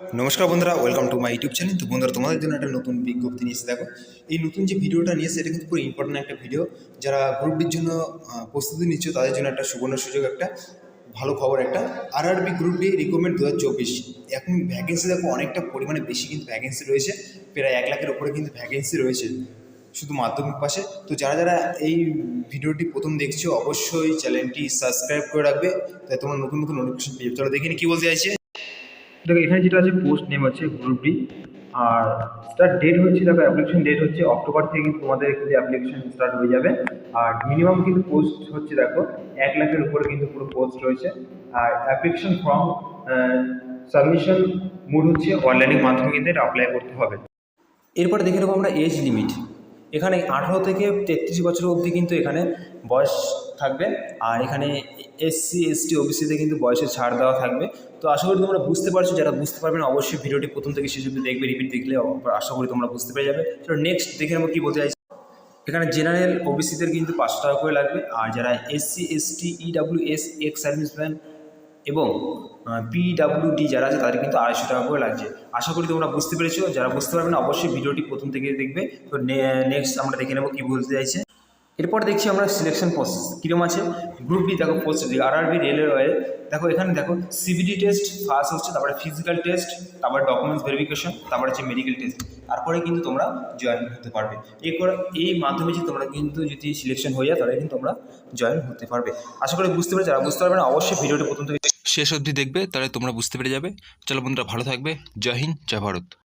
নমস্কার বন্ধুরা, welcome to my YouTube channel. তো বন্ধুরা, তোমাদের জন্য একটা নতুন বিজ্ঞপ্তি নিয়ে এসে দেখো। এই নতুন যে ভিডিওটা নিয়ে এসে এটা কিন্তু পুরো ইম্পর্টেন্ট একটা ভিডিও। যারা গ্রুপ ডির জন্য প্রস্তুতি নিচ্ছ তাদের জন্য একটা সুবর্ণ সুযোগ, একটা ভালো খবর একটা। RRB group D recruitment 2024। এখন ভ্যাকেন্সি দেখো অনেকটা পরিমাণে বেশি কিন্তু ভ্যাকেন্সি রয়েছে, প্রায় 1 লাখের উপরে কিন্তু ভ্যাকেন্সি রয়েছে শুধু মাধ্যমিক পাশে। তো যারা যারা এই ভিডিওটি প্রথম দেখছো অবশ্যই চ্যানেলটি সাবস্ক্রাইব করে রাখবে, তাই তোমরা নতুন নতুন নোটিফিকেশন পেয়ে যাবে। চলো দেখে নি কি বলতে চাইছে। দেখো এখানে যেটা আছে পোস্ট নেম হচ্ছে গ্রুপ ডি, আর স্টার্ট ডেট হচ্ছে, দেখো অ্যাপ্লিকেশন ডেট হচ্ছে অক্টোবর থেকে কিন্তু তোমাদের কিন্তু অ্যাপ্লিকেশন স্টার্ট হয়ে যাবে। আর মিনিমাম কিন্তু পোস্ট হচ্ছে দেখো 1 লাখের উপরে কিন্তু পুরো পোস্ট রয়েছে। আর অ্যাপ্লিকেশন ফর্ম সাবমিশন মোড হচ্ছে অনলাইনের মাধ্যমে কিন্তু এটা অ্যাপ্লাই করতে হবে। এরপরে দেখে নেবো আমরা এজ লিমিট। এখানে 18 থেকে 33 বছর অবধি কিন্তু এখানে বয়স থাকবে। আর এখানে এসসি এসটি ওবিসিতে কিন্তু বয়সের ছাড় দেওয়া থাকবে। তো আশা করি তোমরা বুঝতে পারছো, যারা বুঝতে পারবে না অবশ্যই ভিডিওটি প্রথম থেকে শেষ অবধি দেখবে, রিপিট দেখলে আশা করি তোমরা বুঝতে পেরে যাবে। তো নেক্সট দেখে নেবো কী বলতে চাইছি। এখানে জেনারেল ওবিসিদের কিন্তু 500 টাকা করে লাগবে। আর যারা SC ST EWS ex serviceman এবং পিডাব্লিউডি যারা আছে তাদের কিন্তু 250 টাকা করে লাগছে। আশা করি তোমরা বুঝতে পেরেছো। যারা বুঝতে পারবে না অবশ্যই ভিডিওটি প্রথম থেকে দেখবে। তো নেক্সট আমরা দেখে নেবো কী বলতে চাইছে। এরপর দেখছি আমরা সিলেকশন প্রসেস কীরকম আছে। গ্রুপ বি দেখো পোস্ট আরআরবি রেলওয়ে, দেখো এখানে দেখো সিবিডি টেস্ট ফার্স্ট হচ্ছে, তারপরে ফিজিক্যাল টেস্ট, তারপরে ডকুমেন্টস ভেরিফিকেশন, তারপরে হচ্ছে মেডিকেল টেস্ট, তারপরে কিন্তু তোমরা জয়েন হতে পারবে। এই মাধ্যমে যে তোমরা কিন্তু যদি সিলেকশন হয়ে যায় তাহলে কিন্তু তোমরা জয়েন হতে পারবে। আশা করি বুঝতে পারবে। যারা বুঝতে পারবে না অবশ্যই ভিডিওটি প্রথম থেকে শেষ অবধি দেখবে, তাহলে তোমরা বুঝতে পেরে যাবে। চলো বন্ধুরা, ভালো থাকবে। জয় হিন্দ, জয় ভারত।